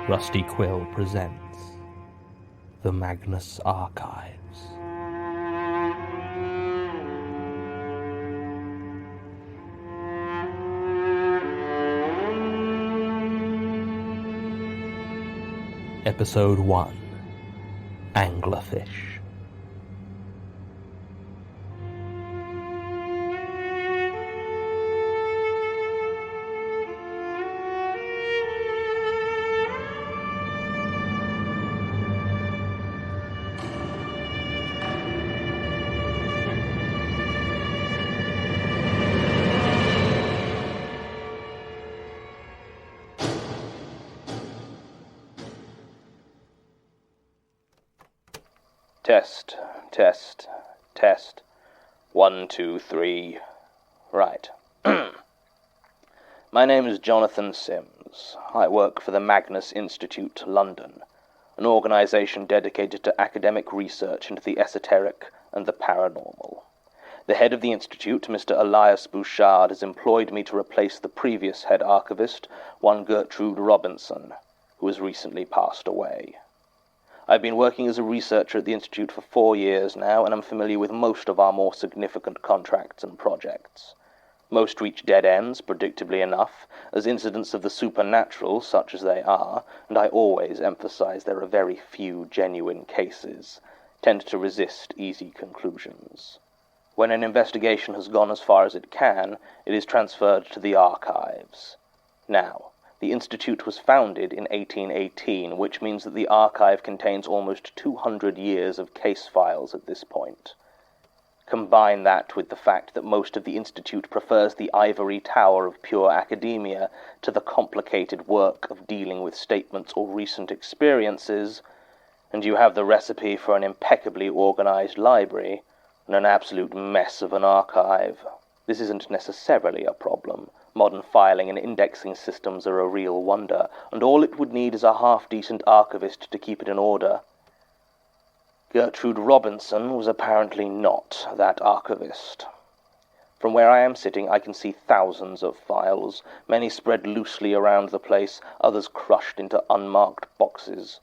Rusty Quill presents The Magnus Archives. Episode 1, Anglerfish. Test, test, test. 1, 2, 3. Right. My name is Jonathan Sims. I work for the Magnus Institute, London, an organization dedicated to academic research into the esoteric and the paranormal. The head of the institute, Mr. Elias Bouchard, has employed me to replace the previous head archivist, one Gertrude Robinson, who has recently passed away. I've been working as a researcher at the Institute for 4 years now, and I'm familiar with most of our more significant contracts and projects. Most reach dead ends, predictably enough, as incidents of the supernatural, such as they are, and I always emphasize there are very few genuine cases, tend to resist easy conclusions. When an investigation has gone as far as it can, it is transferred to the archives. Now, the Institute was founded in 1818, which means that the archive contains almost 200 years of case files at this point. Combine that with the fact that most of the Institute prefers the ivory tower of pure academia to the complicated work of dealing with statements or recent experiences, and you have the recipe for an impeccably organized library and an absolute mess of an archive. This isn't necessarily a problem. Modern filing and indexing systems are a real wonder, and all it would need is a half-decent archivist to keep it in order. Gertrude Robinson was apparently not that archivist. From where I am sitting, I can see thousands of files, many spread loosely around the place, others crushed into unmarked boxes.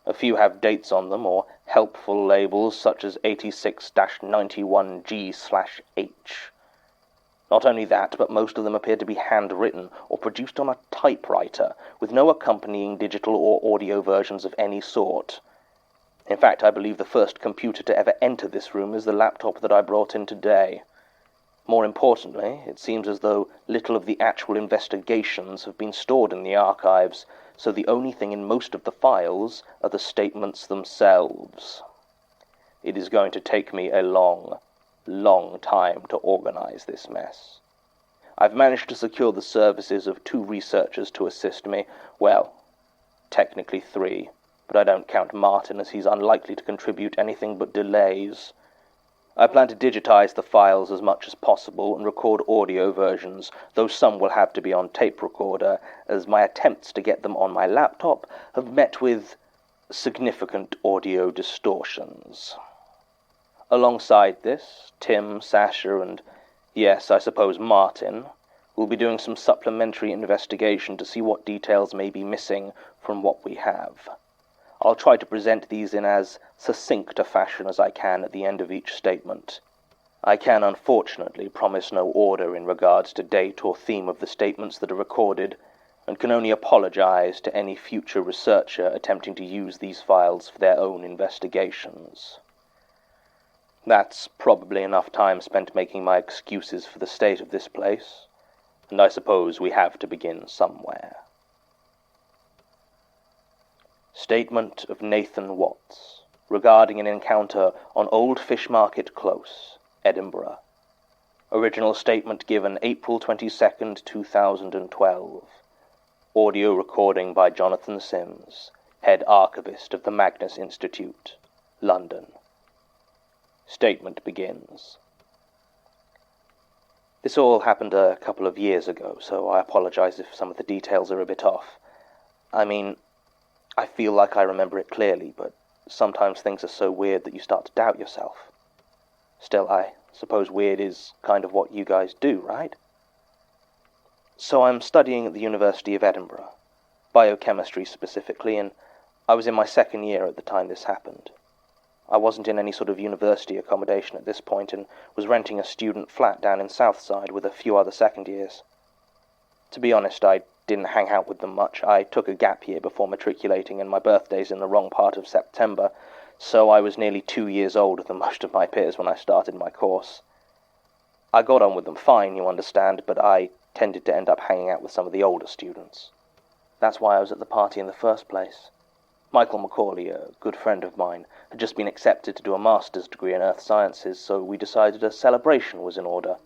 A few have dates on them, or helpful labels such as 86-91G/H. Not only that, but most of them appear to be handwritten or produced on a typewriter, with no accompanying digital or audio versions of any sort. In fact, I believe the first computer to ever enter this room is the laptop that I brought in today. More importantly, it seems as though little of the actual investigations have been stored in the archives, so the only thing in most of the files are the statements themselves. It is going to take me a long time to organize this mess. I've managed to secure the services of 2 researchers to assist me. Well, technically 3, but I don't count Martin, as he's unlikely to contribute anything but delays. I plan to digitize the files as much as possible and record audio versions, though some will have to be on tape recorder, as my attempts to get them on my laptop have met with significant audio distortions. Alongside this, Tim, Sasha, and, yes, I suppose Martin, will be doing some supplementary investigation to see what details may be missing from what we have. I'll try to present these in as succinct a fashion as I can at the end of each statement. I can unfortunately promise no order in regards to date or theme of the statements that are recorded, and can only apologize to any future researcher attempting to use these files for their own investigations. That's probably enough time spent making my excuses for the state of this place, and I suppose we have to begin somewhere. Statement of Nathan Watts regarding an encounter on Old Fish Market Close, Edinburgh. Original statement given April 22nd, 2012. Audio recording by Jonathan Sims, head archivist of the Magnus Institute, London. Statement begins. This all happened a couple of years ago, so I apologize if some of the details are a bit off. I mean, I feel like I remember it clearly, but sometimes things are so weird that you start to doubt yourself. Still, I suppose weird is kind of what you guys do, right? So I'm studying at the University of Edinburgh. biochemistry specifically, and I was in my second year at the time this happened. I wasn't in any sort of university accommodation at this point and was renting a student flat down in Southside with a few other second years. To be honest, I didn't hang out with them much. I took a gap year before matriculating, and my birthday's in the wrong part of September, so I was nearly 2 years older than most of my peers when I started my course. I got on with them fine, you understand, but I tended to end up hanging out with some of the older students. That's why I was at the party in the first place. Michael Macaulay, a good friend of mine, had just been accepted to do a master's degree in Earth Sciences, so we decided a celebration was in order.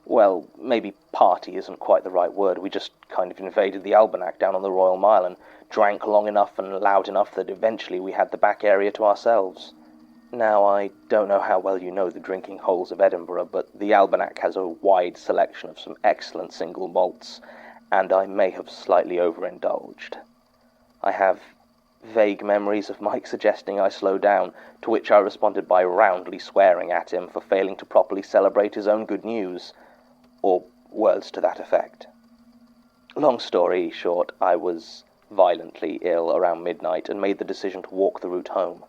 Well, maybe party isn't quite the right word. We just kind of invaded the Almanac down on the Royal Mile and drank long enough and loud enough that eventually we had the back area to ourselves. Now, I don't know how well you know the drinking holes of Edinburgh, but the Almanac has a wide selection of some excellent single malts, and I may have slightly overindulged. I have vague memories of Mike suggesting I slow down, to which I responded by roundly swearing at him for failing to properly celebrate his own good news, or words to that effect. Long story short, I was violently ill around midnight and made the decision to walk the route home.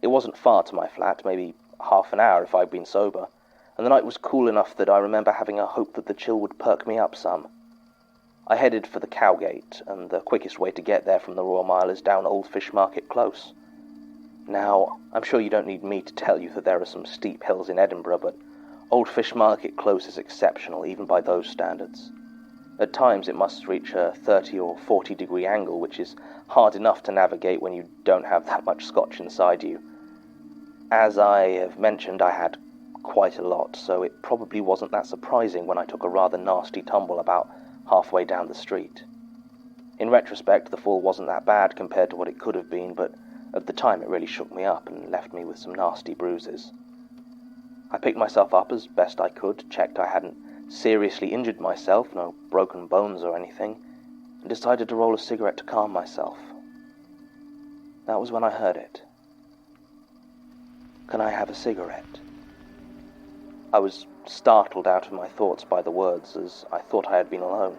It wasn't far to my flat, maybe half an hour if I'd been sober, and the night was cool enough that I remember having a hope that the chill would perk me up some. I headed for the Cowgate, and the quickest way to get there from the Royal Mile is down Old Fish Market Close. Now, I'm sure you don't need me to tell you that there are some steep hills in Edinburgh, but Old Fish Market Close is exceptional, even by those standards. At times it must reach a 30 or 40 degree angle, which is hard enough to navigate when you don't have that much scotch inside you. As I have mentioned, I had quite a lot, so it probably wasn't that surprising when I took a rather nasty tumble about halfway down the street. In retrospect, the fall wasn't that bad compared to what it could have been, but at the time it really shook me up and left me with some nasty bruises. I picked myself up as best I could, checked I hadn't seriously injured myself, no broken bones or anything, and decided to roll a cigarette to calm myself. That was when I heard it. "Can I have a cigarette?" I was startled out of my thoughts by the words, as I thought I had been alone.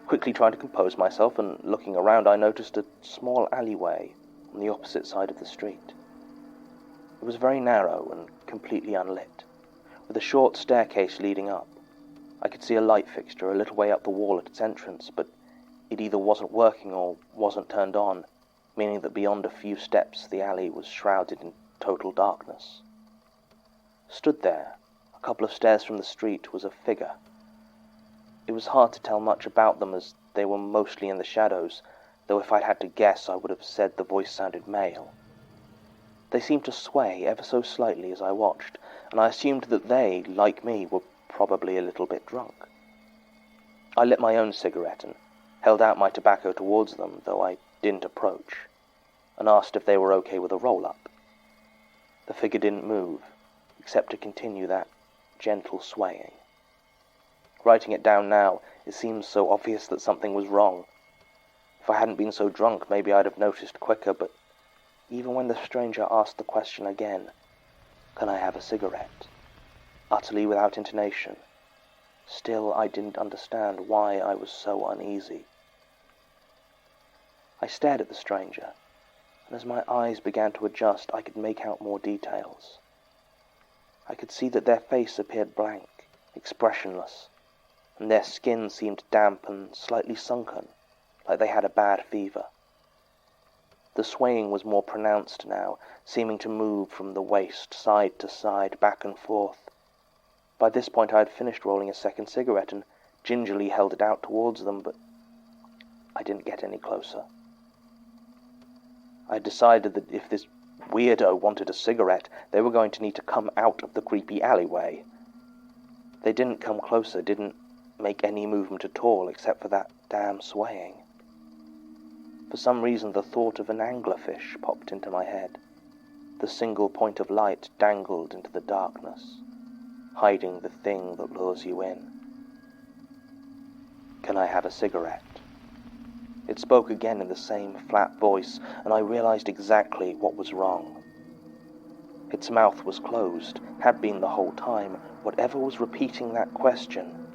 Quickly trying to compose myself and looking around, I noticed a small alleyway on the opposite side of the street. It was very narrow and completely unlit, with a short staircase leading up. I could see a light fixture a little way up the wall at its entrance, but it either wasn't working or wasn't turned on, meaning that beyond a few steps the alley was shrouded in total darkness. Stood there, a couple of stairs from the street, was a figure. It was hard to tell much about them as they were mostly in the shadows, though if I'd had to guess I would have said the voice sounded male. They seemed to sway ever so slightly as I watched, and I assumed that they, like me, were probably a little bit drunk. I lit my own cigarette and held out my tobacco towards them, though I didn't approach, and asked if they were okay with a roll-up. The figure didn't move, except to continue that gentle swaying. Writing it down now, it seems so obvious that something was wrong. If I hadn't been so drunk, maybe I'd have noticed quicker, but even when the stranger asked the question again, "Can I have a cigarette?" utterly without intonation, still I didn't understand why I was so uneasy. I stared at the stranger, and as my eyes began to adjust, I could make out more details. I could see that their face appeared blank, expressionless, and their skin seemed damp and slightly sunken, like they had a bad fever. The swaying was more pronounced now, seeming to move from the waist, side to side, back and forth. By this point I had finished rolling a second cigarette and gingerly held it out towards them, but I didn't get any closer. I had decided that if this weirdo wanted a cigarette, they were going to need to come out of the creepy alleyway. They didn't come closer, didn't make any movement at all, except for that damn swaying. For some reason, the thought of an anglerfish popped into my head. The single point of light dangled into the darkness, hiding the thing that lures you in. "Can I have a cigarette?" It spoke again in the same flat voice, and I realized exactly what was wrong. Its mouth was closed, had been the whole time. Whatever was repeating that question,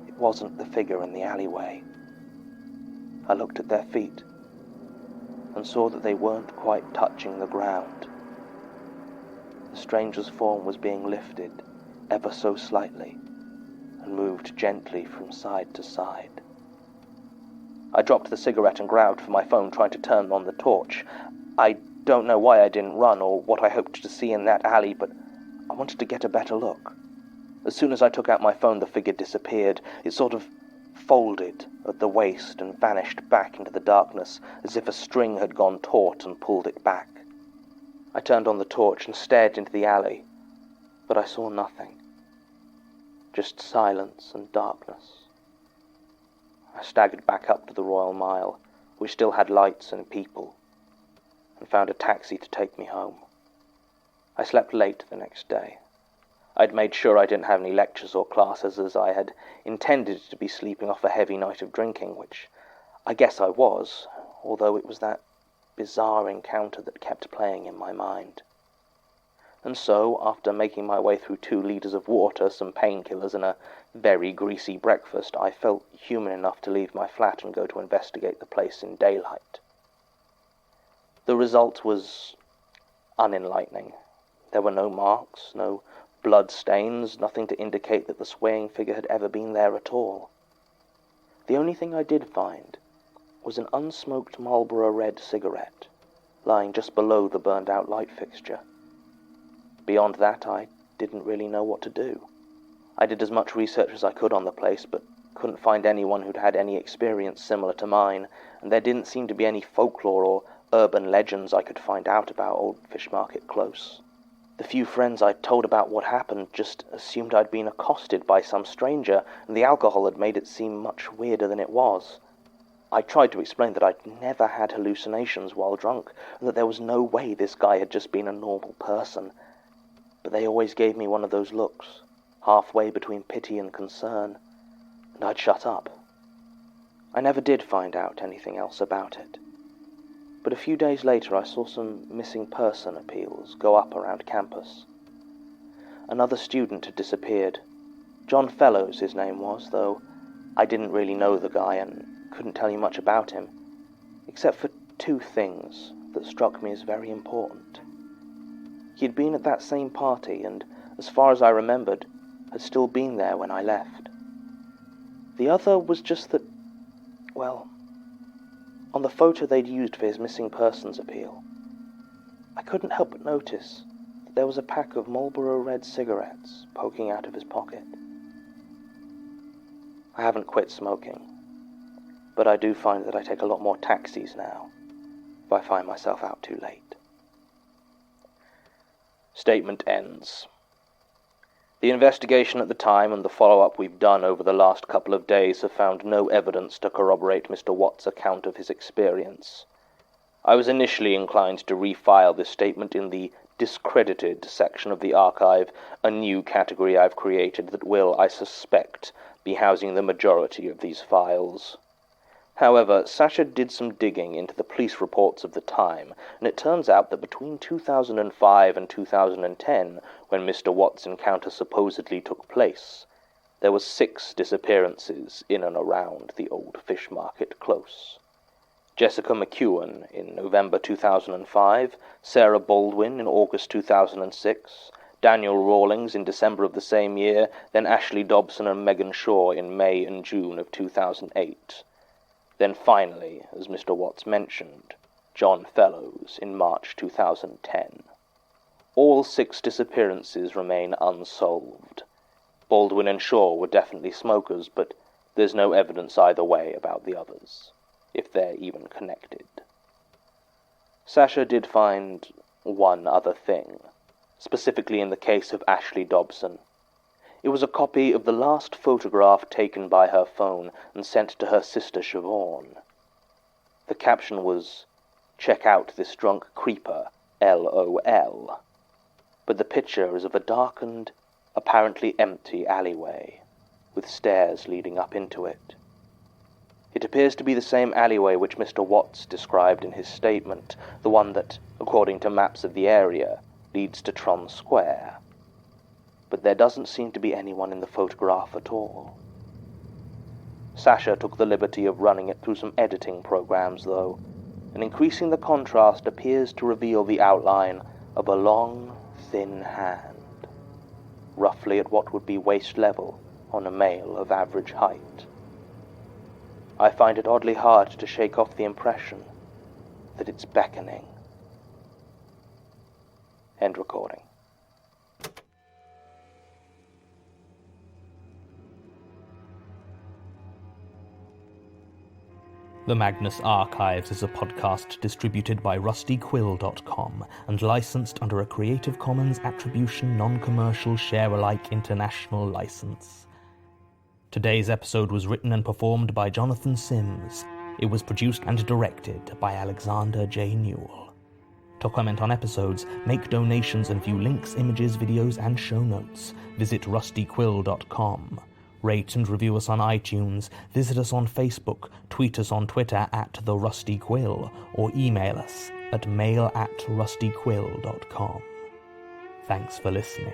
it wasn't the figure in the alleyway. I looked at their feet and saw that they weren't quite touching the ground. The stranger's form was being lifted ever so slightly and moved gently from side to side. I dropped the cigarette and grabbed for my phone, trying to turn on the torch. I don't know why I didn't run or what I hoped to see in that alley, but I wanted to get a better look. As soon as I took out my phone, the figure disappeared. It sort of folded at the waist and vanished back into the darkness, as if a string had gone taut and pulled it back. I turned on the torch and stared into the alley, but I saw nothing. Just silence and darkness. I staggered back up to the Royal Mile, which still had lights and people, and found a taxi to take me home. I slept late the next day. I'd made sure I didn't have any lectures or classes, as I had intended to be sleeping off a heavy night of drinking, which I guess I was, although it was that bizarre encounter that kept playing in my mind. And so, after making my way through 2 liters of water, some painkillers, and a very greasy breakfast, I felt human enough to leave my flat and go to investigate the place in daylight. The result was unenlightening. There were no marks, no blood stains, nothing to indicate that the swaying figure had ever been there at all. The only thing I did find was an unsmoked Marlboro Red cigarette, lying just below the burned-out light fixture. Beyond that, I didn't really know what to do. I did as much research as I could on the place, but couldn't find anyone who'd had any experience similar to mine, and there didn't seem to be any folklore or urban legends I could find out about Old Fish Market Close. The few friends I'd told about what happened just assumed I'd been accosted by some stranger, and the alcohol had made it seem much weirder than it was. I tried to explain that I'd never had hallucinations while drunk, and that there was no way this guy had just been a normal person. But they always gave me one of those looks, halfway between pity and concern, and I'd shut up. I never did find out anything else about it. But a few days later I saw some missing person appeals go up around campus. Another student had disappeared. John Fellows his name was, though I didn't really know the guy and couldn't tell you much about him, except for 2 things that struck me as very important. He'd been at that same party and, as far as I remembered, had still been there when I left. The other was just that, well, on the photo they'd used for his missing persons appeal, I couldn't help but notice that there was a pack of Marlboro Red cigarettes poking out of his pocket. I haven't quit smoking, but I do find that I take a lot more taxis now if I find myself out too late. Statement ends. The investigation at the time and the follow-up we've done over the last couple of days have found no evidence to corroborate Mr. Watt's account of his experience. I was initially inclined to refile this statement in the discredited section of the archive, a new category I've created that will, I suspect, be housing the majority of these files. However, Sasha did some digging into the police reports of the time, and it turns out that between 2005 and 2010, when Mr. Watt's encounter supposedly took place, there were 6 disappearances in and around the Old Fish Market Close. Jessica McEwen in November 2005, Sarah Baldwin in August 2006, Daniel Rawlings in December of the same year, then Ashley Dobson and Megan Shaw in May and June of 2008. Then finally, as Mr. Watts mentioned, John Fellows in March 2010. All 6 disappearances remain unsolved. Baldwin and Shaw were definitely smokers, but there's no evidence either way about the others, if they're even connected. Sasha did find one other thing, specifically in the case of Ashley Dobson. It was a copy of the last photograph taken by her phone and sent to her sister Siobhan. The caption was, "Check out this drunk creeper, LOL." But the picture is of a darkened, apparently empty alleyway, with stairs leading up into it. It appears to be the same alleyway which Mr. Watts described in his statement, the one that, according to maps of the area, leads to Tron Square. But there doesn't seem to be anyone in the photograph at all. Sasha took the liberty of running it through some editing programs, though, and increasing the contrast appears to reveal the outline of a long, thin hand, roughly at what would be waist level on a male of average height. I find it oddly hard to shake off the impression that it's beckoning. End recording. The Magnus Archives is a podcast distributed by rustyquill.com and licensed under a Creative Commons Attribution Non-Commercial Share-alike International License. Today's episode was written and performed by Jonathan Sims. It was produced and directed by Alexander J. Newell. To comment on episodes, make donations and view links, images, videos, and show notes, visit rustyquill.com. Rate and review us on iTunes, visit us on Facebook, tweet us on Twitter @TheRustyQuill, or email us at mail@rustyquill.com. Thanks for listening.